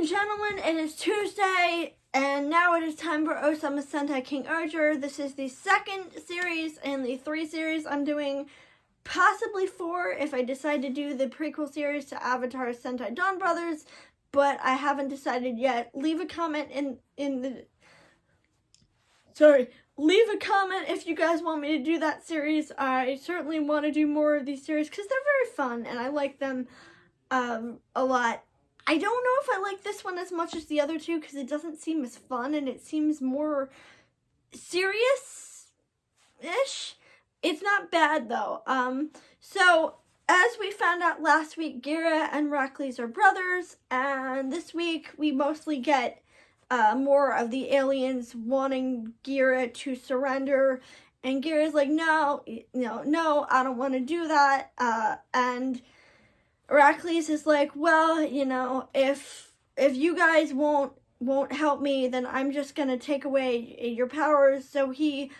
and gentlemen, it is Tuesday, and now it is time for Ohsama Sentai King Ohger. This is the second series in the 3 series I'm doing, possibly 4 if I decide to do the prequel series to Avatar Sentai Dawn Brothers, but I haven't decided yet. Leave a comment leave a comment if you guys want me to do that series. I certainly want to do more of these series because they're very fun, and I like them a lot. I don't know if I like this one as much as the other two because it doesn't seem as fun and it seems more serious-ish. It's not bad though. So as we found out last week, Gira and Heracles are brothers, and this week we mostly get more of the aliens wanting Gira to surrender, and Gira's like, no, I don't want to do that, and Heracles is like, well, if you guys won't help me, then I'm just gonna take away your powers. So he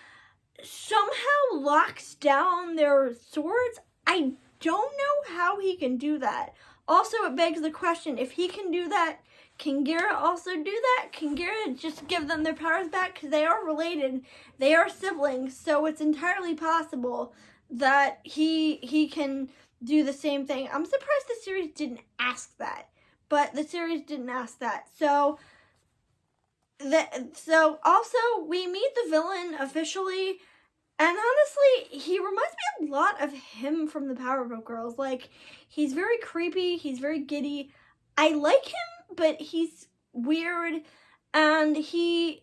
somehow locks down their swords. I don't know how he can do that. Also, it begs the question, if he can do that, can Gira also do that? Can Gira just give them their powers back? Because they are related. They are siblings, so it's entirely possible that he can do the same thing. I'm surprised the series didn't ask that, but the series didn't ask that. So also we meet the villain officially, and honestly, he reminds me a lot of him from the Powerpuff Girls. Like, he's very creepy, he's very giddy. I like him, but he's weird, and he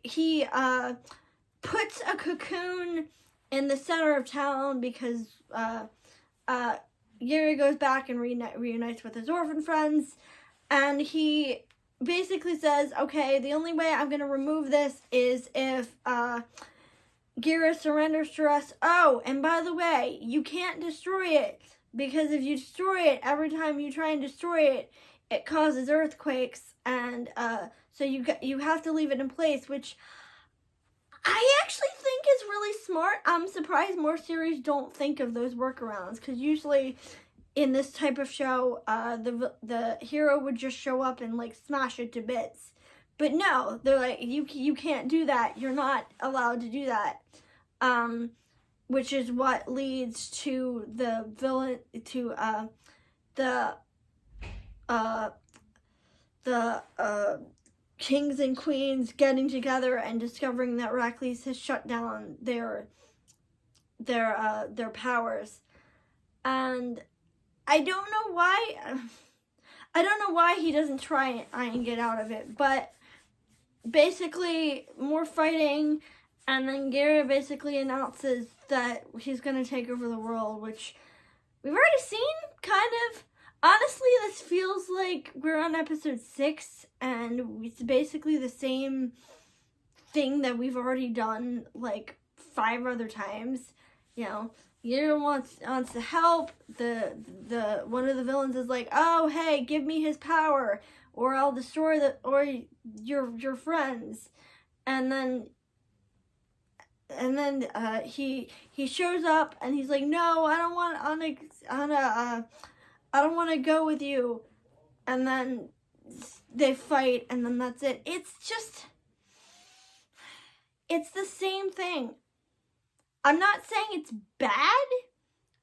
puts a cocoon in the center of town because Gira goes back and reunites with his orphan friends, and he basically says, okay, the only way I'm going to remove this is if Gira surrenders to us. Oh, and by the way, you can't destroy it, because if you destroy it, every time you try and destroy it, it causes earthquakes, and so you have to leave it in place, which I actually think is really smart. I'm surprised more series don't think of those workarounds, because usually in this type of show, the hero would just show up and like smash it to bits. But no, they're like, you can't do that. You're not allowed to do that. Which is what leads to the villain, to the kings and queens getting together and discovering that Heracles has shut down their powers. And I don't know why he doesn't try and get out of it, but basically more fighting, and then Gira basically announces that he's gonna take over the world, which we've already seen, kind of. Honestly, this feels like we're on episode 6, and it's basically the same thing that we've already done like 5 other times. Gira wants to help. The one of the villains is like, oh hey, give me his power, or I'll destroy your friends. And then he shows up and he's like, no, I don't want to go with you. And then they fight, and then that's it. It's the same thing. I'm not saying it's bad.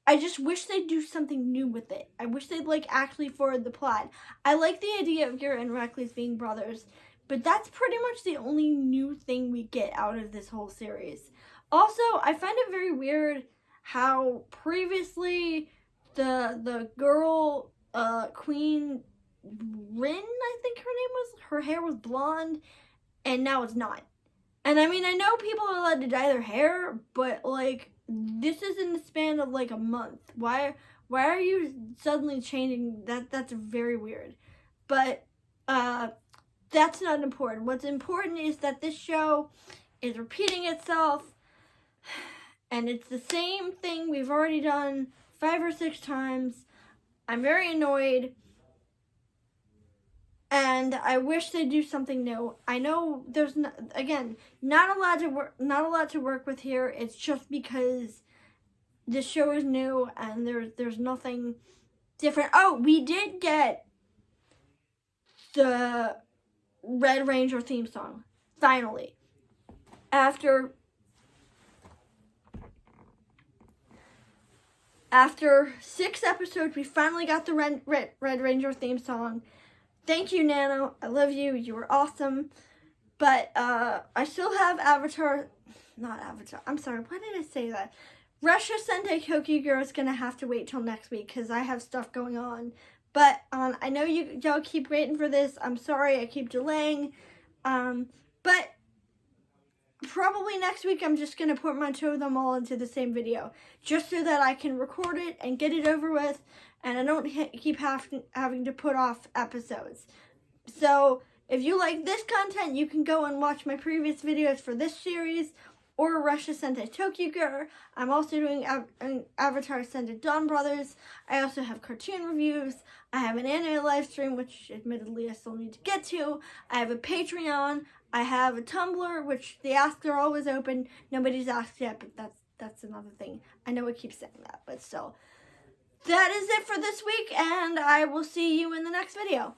I just wish they'd do something new with it. I wish they'd actually forward the plot. I like the idea of Gira and Heracles being brothers, but that's pretty much the only new thing we get out of this whole series. Also, I find it very weird how previously the girl, Queen Rin, I think her name was, her hair was blonde, and now it's not. And I mean, I know people are allowed to dye their hair, but this is in the span of a month. Why are you suddenly changing that? That's very weird. But that's not important. What's important is that this show is repeating itself, and it's the same thing we've already done 5 or 6 times. I'm very annoyed, and I wish they'd do something new. I know there's not a lot to work with here. It's just because this show is new and there's nothing different. Oh, we did get the Red Ranger theme song. Finally. After 6 episodes, we finally got the Red Ranger theme song. Thank you, Nano. I love you. You were awesome. But I still have I'm sorry, why did I say that? Russia Sentai Tokyo Girl is going to have to wait till next week because I have stuff going on. But I know y'all keep waiting for this. I'm sorry I keep delaying. But probably next week I'm just going to portmanteau them all into the same video. Just so that I can record it and get it over with. And I don't keep having to put off episodes. So if you like this content, you can go and watch my previous videos for this series. Or Russia Sentai Tokyo Girl. I'm also doing Avatar Ascended Dawn Brothers. I also have cartoon reviews. I have an anime live stream, which admittedly I still need to get to. I have a Patreon. I have a Tumblr, which the asks are always open. Nobody's asked yet, but that's another thing. I know I keep saying that, but still. That is it for this week, and I will see you in the next video.